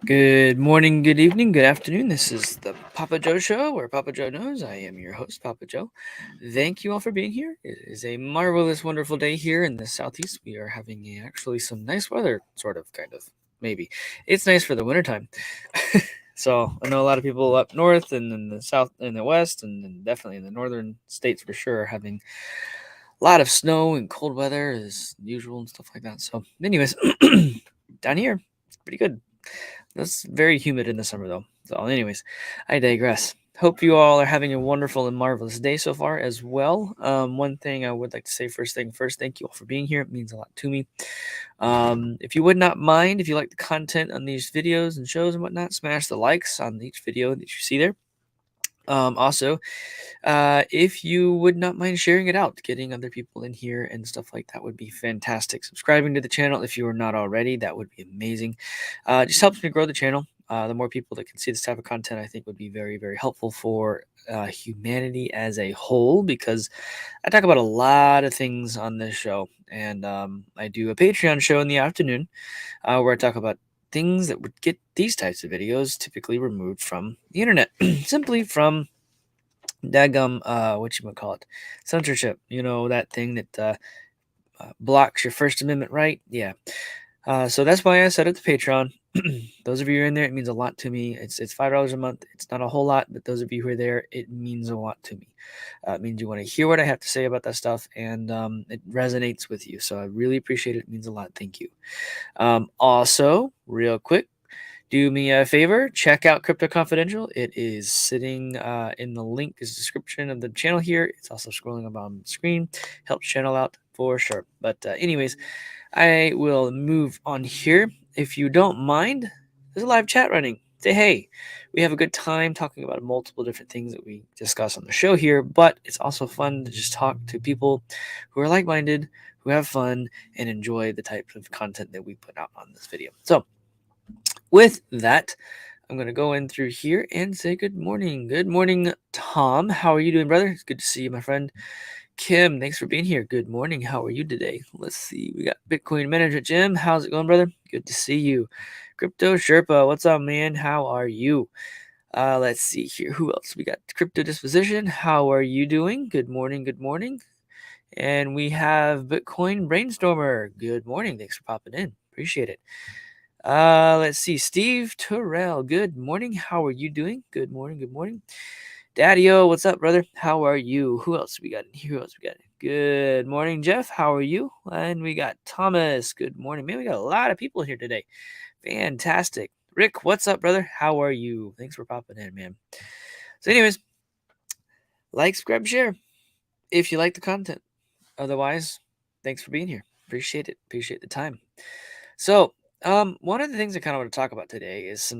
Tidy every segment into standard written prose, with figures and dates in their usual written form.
Good morning, good evening, good afternoon. This is the Papa Joe Show, where Papa Joe knows. I am your host, Papa Joe. Thank you all for being here. It is a marvelous, wonderful day here in the southeast. We are having actually some nice weather, sort of, kind of, maybe. It's nice for the wintertime. So I know a lot of people up north and in the south and the west, and then definitely in the northern states for sure, are having a lot of snow and cold weather as usual and stuff like that. So, anyways, down here, it's pretty good. It's very humid in the summer, though. So, anyways, I digress. Hope you all are having a wonderful and marvelous day so far as well. One thing I would like to say first thing first, thank you all for being here. It means a lot to me. If you would not mind, if you like the content on these videos and shows and whatnot, smash the likes on each video that you see there. Also, if you would not mind sharing it out, getting other people in here and stuff like that would be fantastic. Subscribing to the channel if you are not already, that would be amazing. Just helps me grow the channel. The more people that can see this type of content, I think would be very, very helpful for humanity as a whole, because I talk about a lot of things on this show. And I do a Patreon show in the afternoon where I talk about things that would get these types of videos typically removed from the internet, simply from daggum, what you might call it, censorship. You know, that thing that blocks your First Amendment right. Yeah. So that's why I set up the Patreon. Those of you who are in there, it means a lot to me. It's $5 a month. It's not a whole lot, but those of you who are there, it means a lot to me. It means you want to hear what I have to say about that stuff, and it resonates with you. So I really appreciate it. It means a lot. Thank you. Also, real quick, do me a favor, check out Crypto Confidential. It is sitting in the link is description of the channel here. It's also scrolling up on the screen. Helps channel out for sure. But anyways, I will move on here. If you don't mind, there's a live chat running. Say hey. We have a good time talking about multiple different things that we discuss on the show here, but it's also fun to just talk to people who are like-minded, who have fun, and enjoy the type of content that we put out on this video. So with that, I'm going to go in through here and say good morning. Good morning, Tom. How are you doing, brother? It's good to see you, my friend. Kim, thanks for being here. Good morning. How are you today? Let's see. We got Bitcoin Manager Jim. How's it going, brother? Good to see you. Crypto Sherpa, what's up, man? How are you? Let's see here. Who else? We got Crypto Disposition. How are you doing? Good morning. Good morning. And we have Bitcoin Brainstormer. Good morning. Thanks for popping in. Appreciate it. Let's see. Steve Terrell. Good morning. How are you doing? Good morning. Good morning. Daddy-O, what's up, brother? How are you? Who else we got in here? Who else we got? Good morning, Jeff. How are you? And we got Thomas. Good morning. Man, we got a lot of people here today. Fantastic. Rick, what's up, brother? How are you? Thanks for popping in, man. So anyways, like, subscribe, share if you like the content. Otherwise, thanks for being here. Appreciate it. Appreciate the time. So, one of the things I kind of want to talk about today is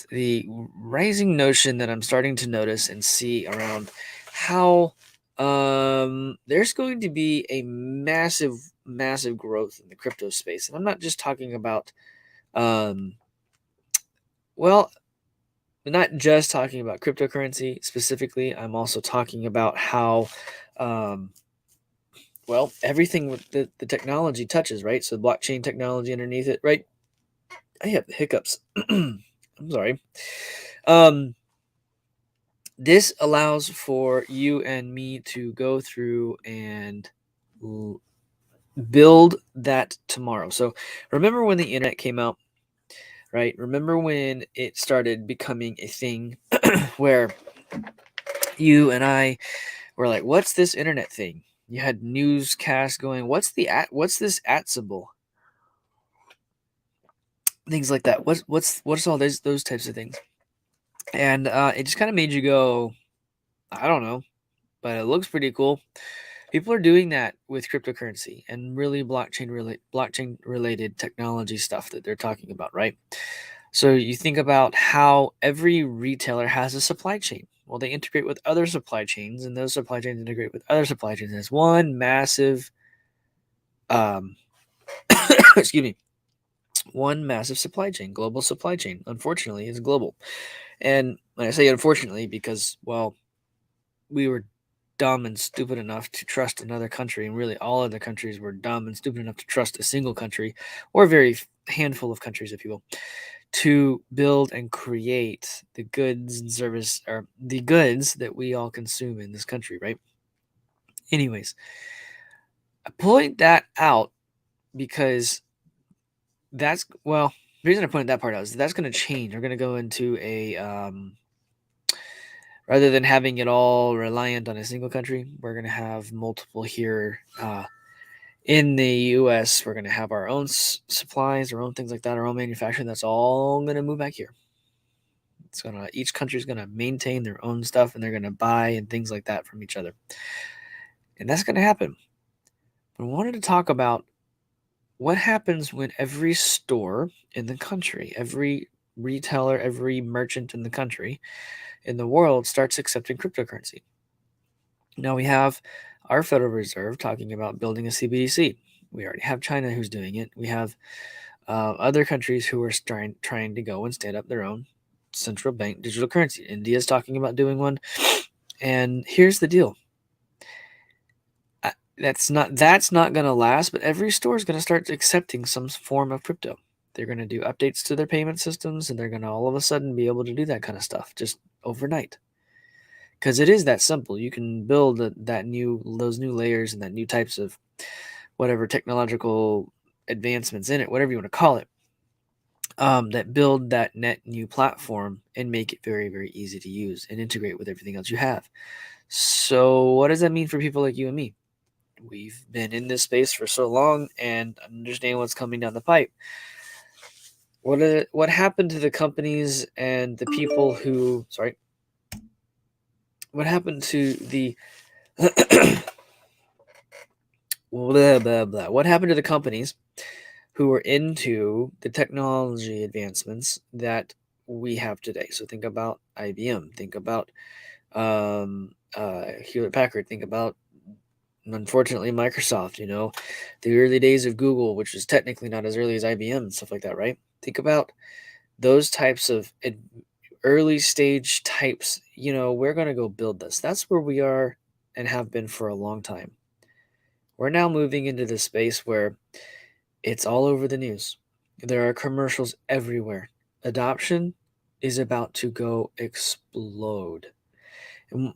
the rising notion that I'm starting to notice and see around how there's going to be a massive, massive growth in the crypto space, and I'm not just talking about, well, not just talking about cryptocurrency specifically. I'm also talking about how well, everything with the technology touches, right? So blockchain technology underneath it, right? I have the hiccups. I'm sorry. This allows for you and me to go through and build that tomorrow. So remember when the internet came out, right? Remember when it started becoming a thing where you and I were like, what's this internet thing? You had newscasts going, what's this at symbol? Things like that. What's all those types of things? And it just kind of made you go, I don't know, but it looks pretty cool. People are doing that with cryptocurrency and really blockchain related technology stuff that they're talking about, right? So you think about how every retailer has a supply chain. Well, they integrate with other supply chains, and those supply chains integrate with other supply chains. And it's one massive, excuse me, one massive supply chain, global supply chain. Unfortunately, it's global. And I say unfortunately because, well, we were dumb and stupid enough to trust another country, and really all other countries were dumb and stupid enough to trust a single country, or a very handful of countries, if you will, to build and create the goods and service, or the goods that we all consume in this country, right? Anyways, I point that out because the reason I pointed that part out is that's going to change. We're going to go into rather than having it all reliant on a single country, we're going to have multiple here. In the U.S., we're going to have our own supplies, our own things like that, our own manufacturing. That's all going to move back here. Each country is going to maintain their own stuff, and they're going to buy and things like that from each other, and that's going to happen. But I wanted to talk about what happens when every store in the country, every retailer, every merchant in the country, in the world, starts accepting cryptocurrency. Now we have our Federal Reserve talking about building a CBDC. We already have China who's doing it. We have other countries who are trying to go and stand up their own central bank digital currency. India's talking about doing one. And here's the deal. That's not going to last, but every store is going to start accepting some form of crypto. They're going to do updates to their payment systems, and they're going to all of a sudden be able to do that kind of stuff just overnight. Because it is that simple. You can build those new layers and that new types of whatever technological advancements in it, whatever you want to call it, that build that net new platform and make it very, very easy to use and integrate with everything else you have. So what does that mean for people like you and me? We've been in this space for so long and understand what's coming down the pipe. What happened to the companies and the people who... Sorry. What happened to the... blah, blah, blah. What happened to the companies who were into the technology advancements that we have today? So think about IBM. Think about Hewlett Packard. Think about, unfortunately, Microsoft. The early days of Google, which was technically not as early as IBM and stuff like that, right? Think about those types of early stage types. We're going to go build this. That's where we are and have been for a long time. We're now moving into this space where it's all over the news. There are commercials everywhere. Adoption is about to go explode. And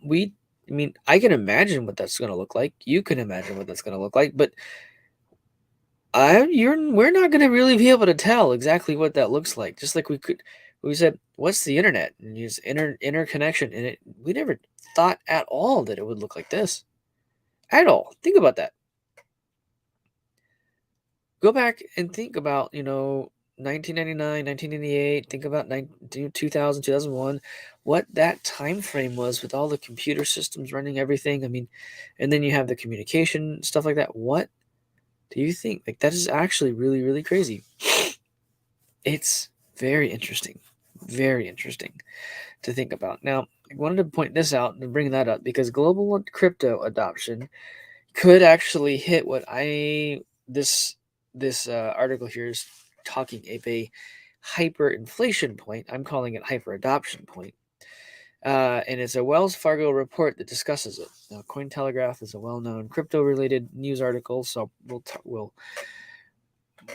I can imagine what that's going to look like. You can imagine what that's going to look like, but we're not going to really be able to tell exactly what that looks like. Just like we said, what's the internet? And use interconnection, and we never thought at all that it would look like this. At all. Think about that. Go back and think about, 1999, 1998, think about 2000, 2001, what that time frame was with all the computer systems running everything. And then you have the communication, stuff like that. What do you think? That is actually really, really crazy. It's very interesting to think about. Now, I wanted to point this out and bring that up because global crypto adoption could actually hit what this article here is talking of a hyperinflation point. I'm calling it hyperadoption point. And it's a Wells Fargo report that discusses it. Now, Cointelegraph is a well-known crypto-related news article, so we'll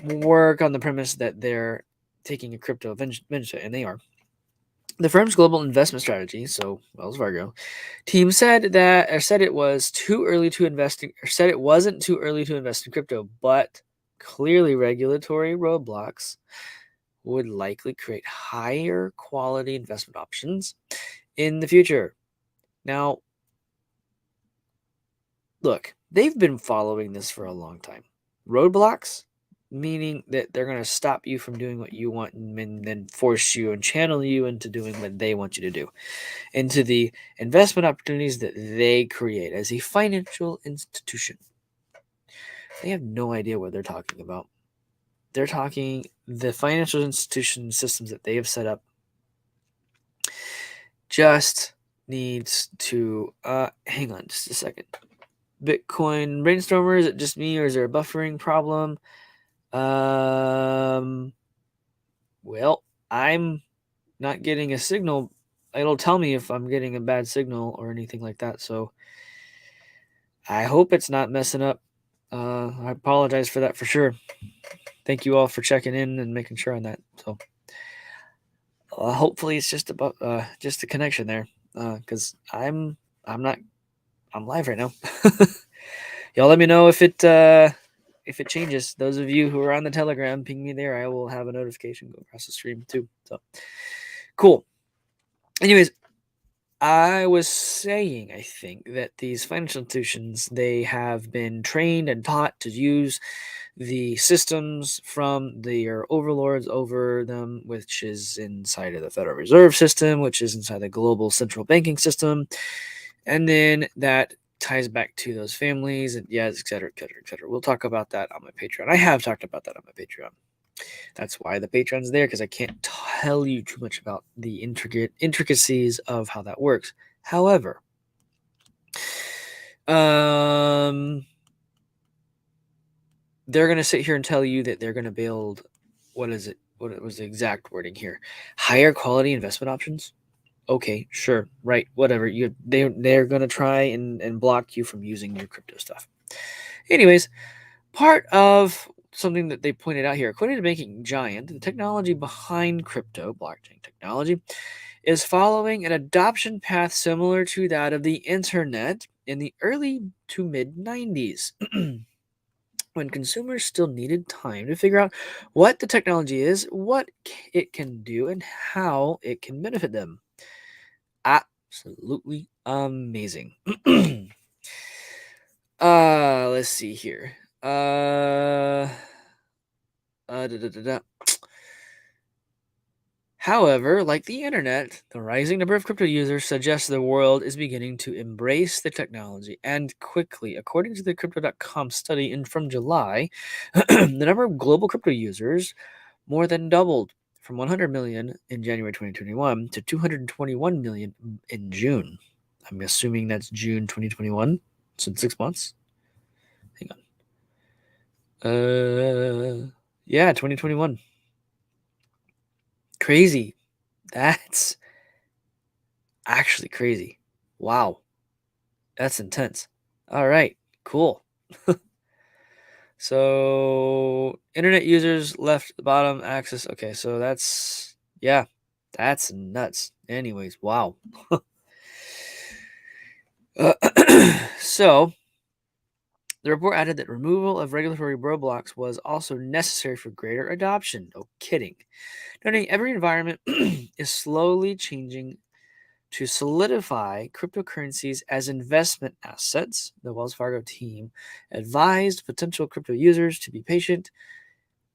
work on the premise that they're taking a crypto venture, and they are. The firm's global investment strategy, so Wells Fargo, team said it was too early to invest in, or said it wasn't too early to invest in crypto, but clearly regulatory roadblocks would likely create higher quality investment options in the future. Now, look, they've been following this for a long time. Roadblocks, meaning that they're going to stop you from doing what you want and then force you and channel you into doing what they want you to do, into the investment opportunities that they create as a financial institution. They have no idea what they're talking about. They're talking the financial institution systems that they have set up just needs to hang on just a second. Bitcoin brainstormer, is it just me or is there a buffering problem? Well, I'm not getting a signal. It'll tell me if I'm getting a bad signal or anything like that. So I hope it's not messing up. I apologize for that for sure. Thank you all for checking in and making sure on that. So Hopefully it's just about just a connection there, because I'm live right now. Y'all let me know if it changes. Those of you who are on the Telegram, ping me there. I will have a notification go across the stream too. So cool. Anyways, I was saying, I think that these financial institutions, they have been trained and taught to use the systems from their overlords over them, which is inside of the Federal Reserve System, which is inside the global central banking system. And then that ties back to those families and yes, et cetera, et cetera, et cetera. We'll talk about that on my Patreon. I have talked about that on my Patreon. That's why the Patreon's there, because I can't tell you too much about the intricacies of how that works. However, they're going to sit here and tell you that they're going to build, what is it? What was the exact wording here? Higher quality investment options? Okay, sure, right, whatever. They're going to try and block you from using your crypto stuff. Anyways, part of something that they pointed out here, according to Banking Giant, the technology behind crypto, blockchain technology, is following an adoption path similar to that of the internet in the early to mid 90s, when consumers still needed time to figure out what the technology is, what it can do, and how it can benefit them. Absolutely amazing. Let's see here. Da, da, da, da. However, like the internet, the rising number of crypto users suggests the world is beginning to embrace the technology and quickly. According to the Crypto.com study from July, the number of global crypto users more than doubled from 100 million in January 2021 to 221 million in June. I'm assuming that's June 2021, so in 6 months. Hang on. Yeah, 2021. Crazy. That's actually crazy. Wow. That's intense. All right. Cool. So, internet users left the bottom axis. Okay, so that's nuts. Anyways, wow. So, the report added that removal of regulatory roadblocks was also necessary for greater adoption. No kidding. Noting every environment is slowly changing to solidify cryptocurrencies as investment assets. The Wells Fargo team advised potential crypto users to be patient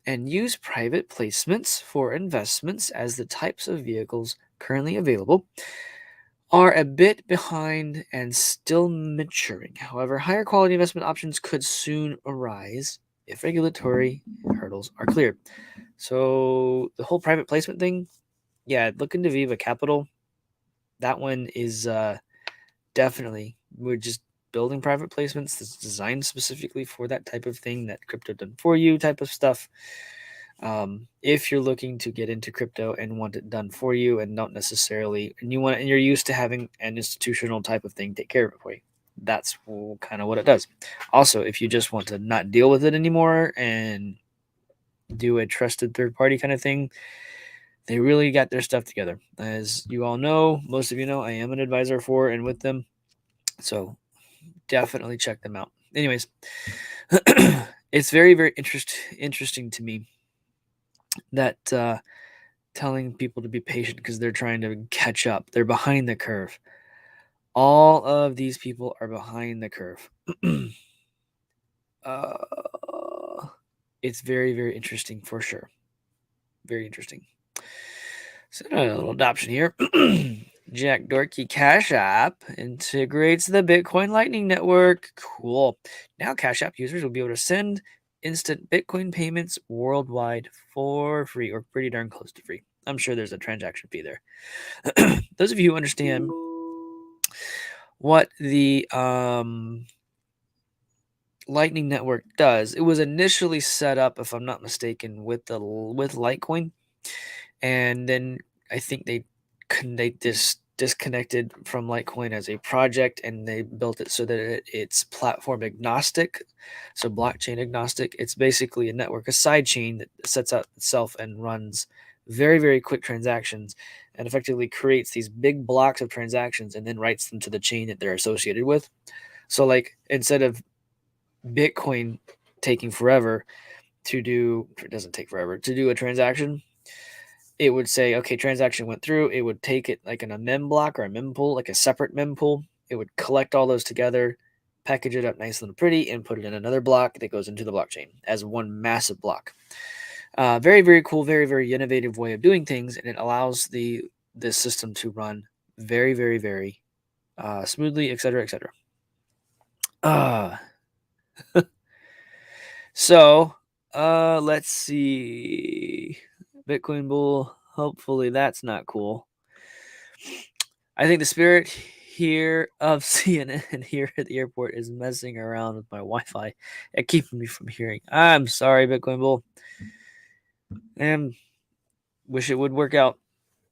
and use private placements for investments, as the types of vehicles currently available are a bit behind and still maturing. However, higher quality investment options could soon arise if regulatory hurdles are cleared. So the whole private placement thing, yeah, look into Viva Capital. That one is definitely, we're just building private placements that's designed specifically for that type of thing, that crypto done for you type of stuff. If you're looking to get into crypto and want it done for you and don't necessarily, and you're used to having an institutional type of thing take care of it for you, that's kind of what it does. Also, if you just want to not deal with it anymore and do a trusted third party kind of thing, they really got their stuff together. As you all know, most of you know, I am an advisor for and with them. So definitely check them out. Anyways, it's very, very interesting to me that telling people to be patient because they're trying to catch up. They're behind the curve. All of these people are behind the curve. It's very, very interesting for sure. Very interesting. So a little adoption here. Jack Dorsey Cash App integrates the Bitcoin Lightning Network. Cool. Now Cash App users will be able to send instant Bitcoin payments worldwide for free, or pretty darn close to free. I'm sure there's a transaction fee there. Those of you who understand what the Lightning Network does, it was initially set up, if I'm not mistaken, with Litecoin, and then I think they disconnected from Litecoin as a project, and they built it so that it's platform agnostic, so blockchain agnostic. It's basically a network, a side chain that sets up itself and runs very, very quick transactions, and effectively creates these big blocks of transactions and then writes them to the chain that they're associated with. So like instead of Bitcoin taking forever to do, it doesn't take forever to do a transaction, it would say, okay, transaction went through. It would take it like in a mem block or a mempool, like a separate mempool. It would collect all those together, package it up nice and pretty, and put it in another block that goes into the blockchain as one massive block. Very, very cool, very, very innovative way of doing things, and it allows this system to run very, very, very smoothly, etc., etc. So let's see. Bitcoin Bull. Hopefully that's not cool. I think the spirit here of CNN here at the airport is messing around with my Wi-Fi and keeping me from hearing. I'm sorry, Bitcoin Bull. And wish it would work out.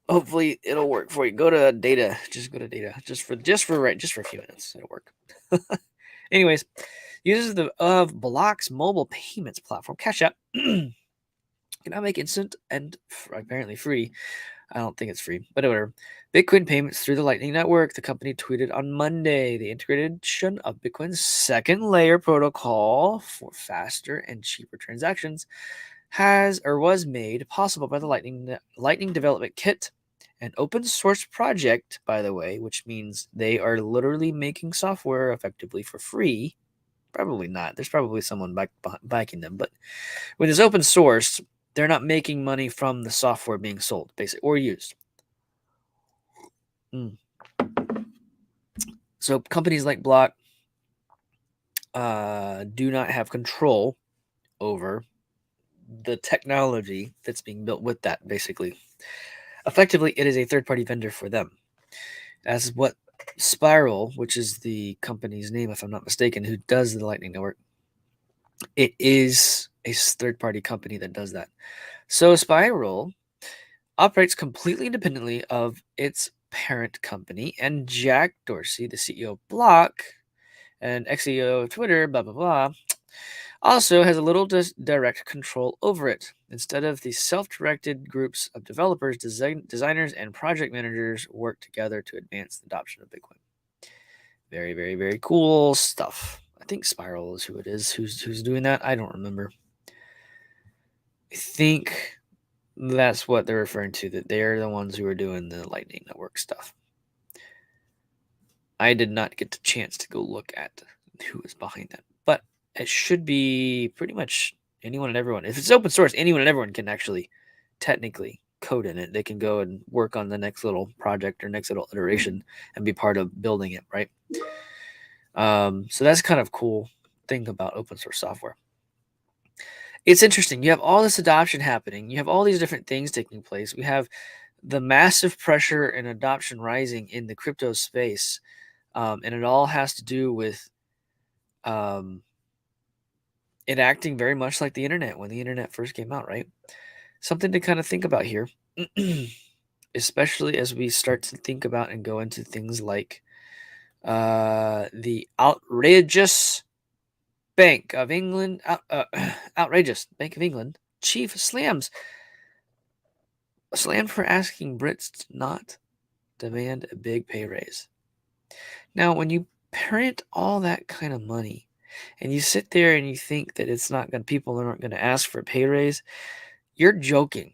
Hopefully it'll work for you. Go to data. Just go to data. Just for a few minutes. It'll work. Anyways, users of Block's mobile payments platform, Cash App, can now make instant and apparently free. I don't think it's free, but whatever. Bitcoin payments through the Lightning Network. The company tweeted on Monday the integration of Bitcoin's second layer protocol for faster and cheaper transactions was made possible by the Lightning Development Kit, an open source project, by the way, which means they are literally making software effectively for free. Probably not. There's probably someone backing them, but when it's open source, they're not making money from the software being sold, basically, or used. So companies like Block do not have control over the technology that's being built with that, basically. Effectively, it is a third-party vendor for them. As what Spiral, which is the company's name, if I'm not mistaken, who does the Lightning Network, it is a third-party company that does that. So Spiral operates completely independently of its parent company, and Jack Dorsey, the CEO of Block and ex-CEO of Twitter, blah, blah, blah, also has a little direct control over it. Instead of the self-directed groups of developers, designers, and project managers work together to advance the adoption of Bitcoin. Very, very, very cool stuff. I think Spiral is who it is. Who's doing that? I don't remember. I think that's what they're referring to, that they're the ones who are doing the Lightning Network stuff. I did not get the chance to go look at who is behind that, but it should be pretty much anyone and everyone. If it's open source, anyone and everyone can actually technically code in it. They can go and work on the next little project or next little iteration and be part of building it, right? So that's kind of cool thing about open source software. It's interesting. You have all this adoption happening. You have all these different things taking place. We have the massive pressure and adoption rising in the crypto space. And it all has to do with it acting very much like the internet when the internet first came out, right? Something to kind of think about here, especially as we start to think about and go into things like the outrageous Bank of England, outrageous Bank of England chief slammed for asking Brits to not demand a big pay raise. Now, when you print all that kind of money and you sit there and you think that people aren't going to ask for a pay raise, you're joking.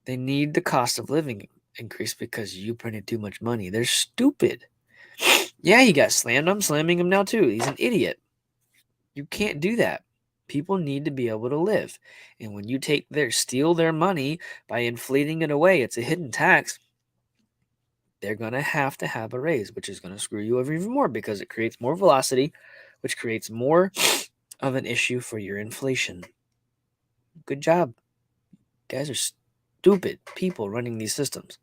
They need the cost of living increase because you printed too much money. They're stupid. Yeah, he got slammed. I'm slamming him now too. He's an idiot. You can't do that. People need to be able to live. And when you steal their money by inflating it away, it's a hidden tax. They're going to have a raise, which is going to screw you over even more because it creates more velocity, which creates more of an issue for your inflation. Good job. You guys are stupid people running these systems.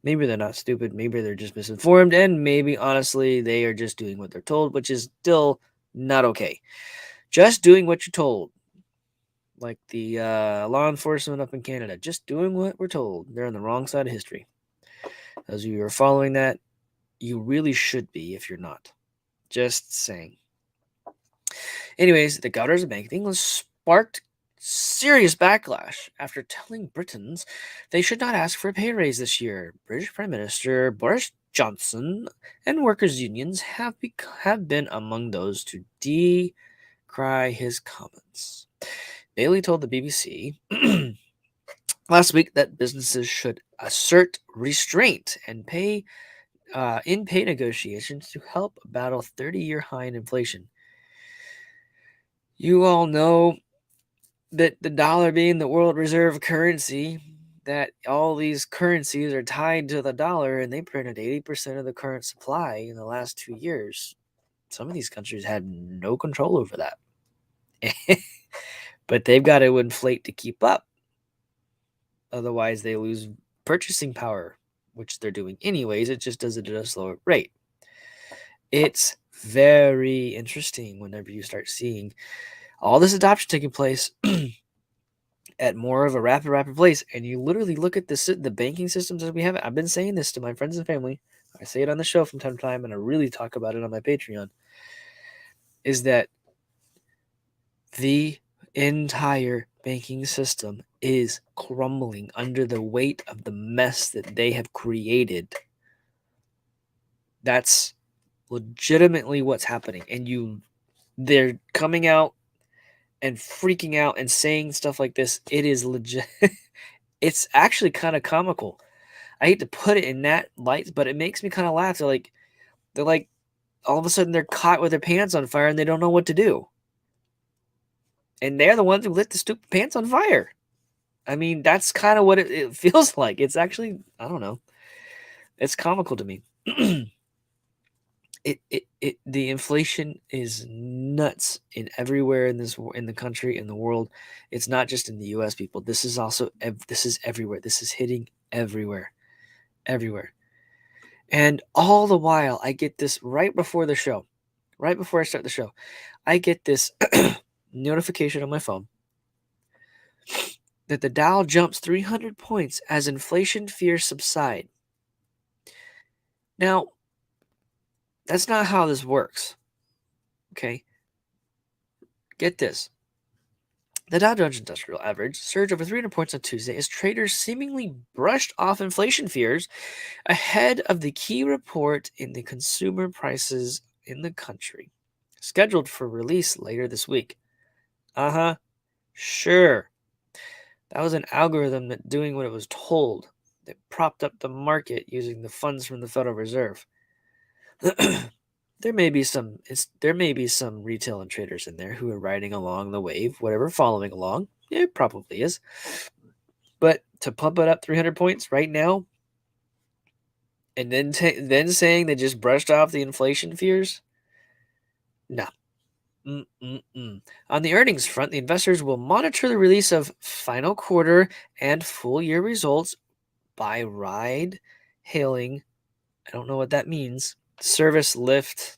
Maybe they're not stupid. Maybe they're just misinformed. And maybe, honestly, they are just doing what they're told, which is still not okay. Just doing what you're told. Like the law enforcement up in Canada, just doing what we're told. They're on the wrong side of history. As you are following that, you really should be if you're not. Just saying. Anyways, the governors of Bank of England serious backlash after telling Britons they should not ask for a pay raise this year. British Prime Minister Boris Johnson and workers' unions have been among those to decry his comments. Bailey told the BBC last week that businesses should assert restraint and pay negotiations to help battle 30-year high in inflation. You all know that the dollar being the world reserve currency, that all these currencies are tied to the dollar, and they printed 80% of the current supply in the last 2 years. Some of these countries had no control over that. But they've got to inflate to keep up. Otherwise, they lose purchasing power, which they're doing anyways. It just does it at a slower rate. It's very interesting whenever you start seeing all this adoption taking place at more of a rapid pace, and you literally look at the banking systems as we have it. I've been saying this to my friends and family. I say it on the show from time to time, and I really talk about it on my Patreon, is that the entire banking system is crumbling under the weight of the mess that they have created. That's legitimately what's happening. And they're coming out and freaking out and saying stuff like this. It is legit. It's actually kind of comical. I hate to put it in that light, but it makes me kind of laugh. They're like, all of a sudden they're caught with their pants on fire and they don't know what to do. And they're the ones who lit the stupid pants on fire. I mean, that's kind of what it feels like. It's actually, I don't know. It's comical to me. The inflation is nuts in everywhere in the country, in the world. It's not just in the U.S., people. This is everywhere. This is hitting everywhere. And all the while, I get this right before the show, right before I start the show, I get this notification on my phone that the Dow jumps 300 points as inflation fears subside. Now, that's not how this works. Okay? Get this. The Dow Jones Industrial Average surged over 300 points on Tuesday as traders seemingly brushed off inflation fears ahead of the key report in the consumer prices in the country, scheduled for release later this week. Sure. That was an algorithm that doing what it was told, that propped up the market using the funds from the Federal Reserve. There may be some retail and traders in there who are riding along the wave, whatever, following along. Yeah, it probably is. But to pump it up 300 points right now, and then saying they just brushed off the inflation fears? No. On the earnings front, the investors will monitor the release of final quarter and full year results by ride-hailing. I don't know what that means. Service Lyft,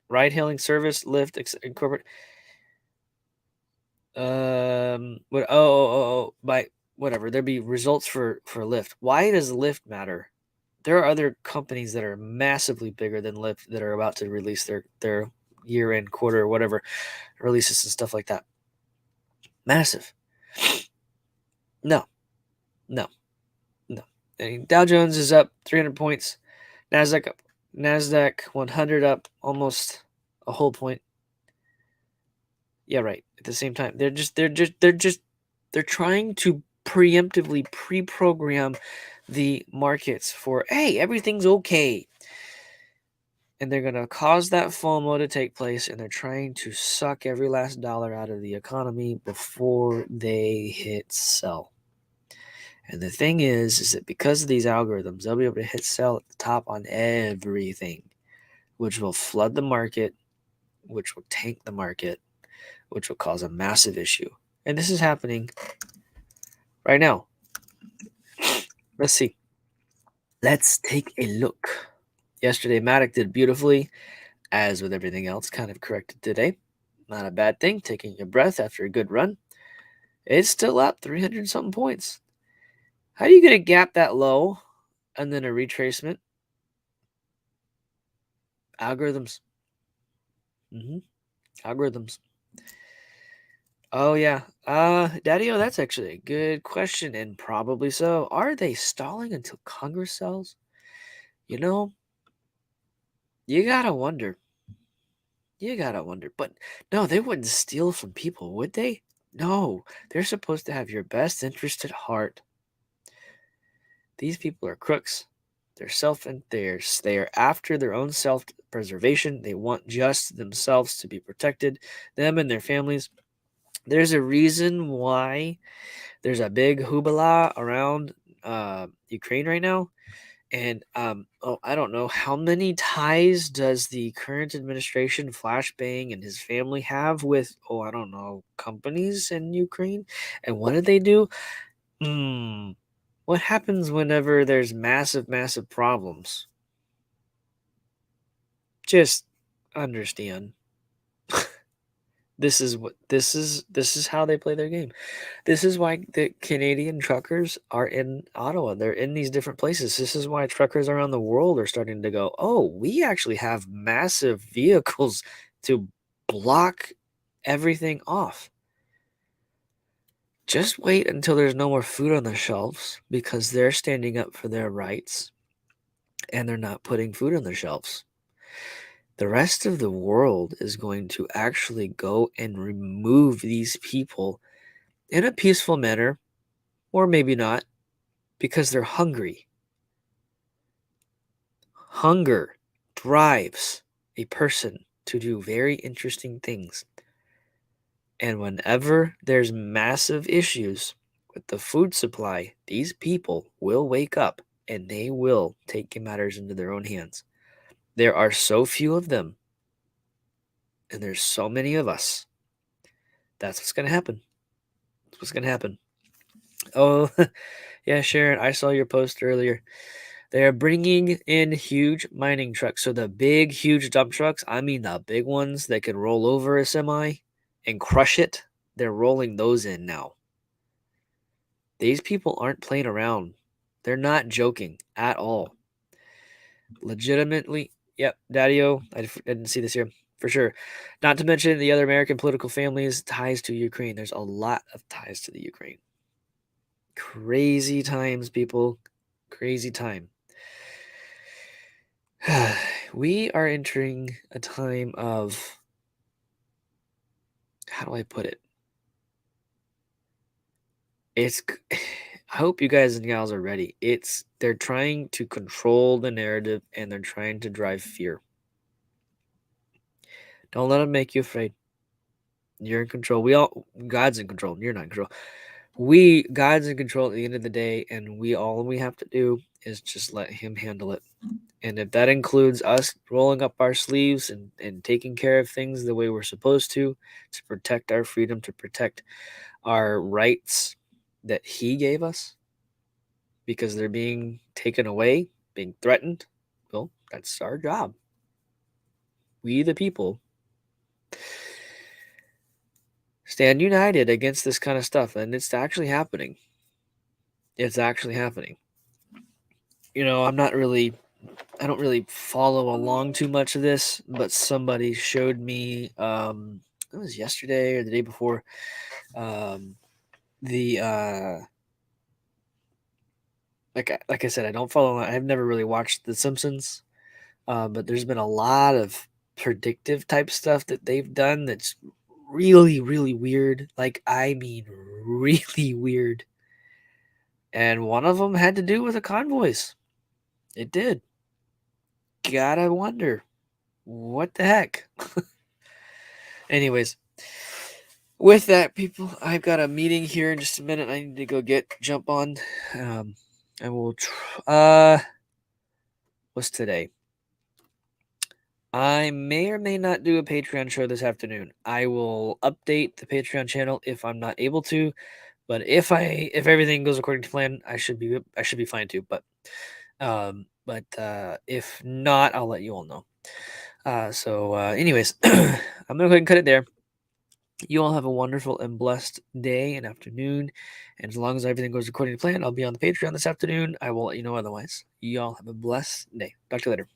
ride-hailing service Lyft incorporate. By whatever. There'd be results for Lyft. Why does Lyft matter? There are other companies that are massively bigger than Lyft that are about to release their year-end quarter or whatever releases and stuff like that. Massive. No. I mean, Dow Jones is up 300 points. Nasdaq 100 up almost a whole point. Yeah, right. At the same time, they're trying to preemptively pre-program the markets for, hey, everything's okay. And they're going to cause that FOMO to take place, and they're trying to suck every last dollar out of the economy before they hit sell. And the thing is that because of these algorithms, they'll be able to hit sell at the top on everything, which will flood the market, which will tank the market, which will cause a massive issue. And this is happening right now. Let's see. Let's take a look. Yesterday, Matic did beautifully, as with everything else, kind of corrected today. Not a bad thing, taking a breath after a good run. It's still up 300 something points. How do you get a gap that low and then a retracement? Algorithms. Algorithms. Oh yeah. Daddy-o, that's actually a good question, and probably so. Are they stalling until Congress sells? You know, you gotta wonder. You gotta wonder. But no, they wouldn't steal from people, would they? No, they're supposed to have your best interest at heart. These people are crooks. They're self and they are after their own self-preservation. They want just themselves to be protected, them and their families. There's a reason why there's a big hoopla around Ukraine right now. And I don't know how many ties does the current administration, Flashbang and his family, have with I don't know, companies in Ukraine. And what did they do? Hmm. What happens whenever there's massive, massive problems? Just understand. This is how they play their game. This is why the Canadian truckers are in Ottawa. They're in these different places. This is why truckers around the world are starting to go, "Oh, we actually have massive vehicles to block everything off." Just wait until there's no more food on the shelves because they're standing up for their rights and they're not putting food on their shelves. The rest of the world is going to actually go and remove these people in a peaceful manner, or maybe not, because they're hungry. Hunger drives a person to do very interesting things. And whenever there's massive issues with the food supply, these people will wake up and they will take matters into their own hands. There are so few of them, and there's so many of us. That's what's going to happen. That's what's going to happen. Oh, yeah, Sharon, I saw your post earlier. They are bringing in huge mining trucks. So the big, huge dump trucks, I mean the big ones that can roll over a semi and crush it, they're rolling those in now. These people aren't playing around. They're not joking at all. Legitimately, yep, Daddy-o, I didn't see this here for sure. Not to mention the other American political families, ties to Ukraine. There's a lot of ties to the Ukraine. Crazy times, people. Crazy time. We are entering a time of, how do I put it? It's I hope you guys and gals are ready. They're trying to control the narrative and they're trying to drive fear. Don't let them make you afraid. You're in control. God's in control. You're not in control. God's in control at the end of the day, and all we have to do is just let him handle it. And if that includes us rolling up our sleeves and taking care of things the way we're supposed to protect our freedom, to protect our rights that he gave us, because they're being taken away, being threatened, well, that's our job. We, the people, stand united against this kind of stuff, and it's actually happening. It's actually happening. I don't really follow along too much of this, but somebody showed me, it was yesterday or the day before, the like I said, I don't follow. I've never really watched The Simpsons, but there's been a lot of predictive type stuff that they've done that's really, really weird. Like, I mean, really weird. And one of them had to do with the convoys. It did. Gotta wonder, what the heck? Anyways, with that, people, I've got a meeting here in just a minute. I need to go jump on. I will. What's today? I may or may not do a Patreon show this afternoon. I will update the Patreon channel if I'm not able to, but if everything goes according to plan, I should be fine too. But if not, I'll let you all know. Anyways, I'm gonna go ahead and cut it there. You all have a wonderful and blessed day and afternoon. And as long as everything goes according to plan, I'll be on the Patreon this afternoon. I will let you know otherwise. You all have a blessed day. Talk to you later.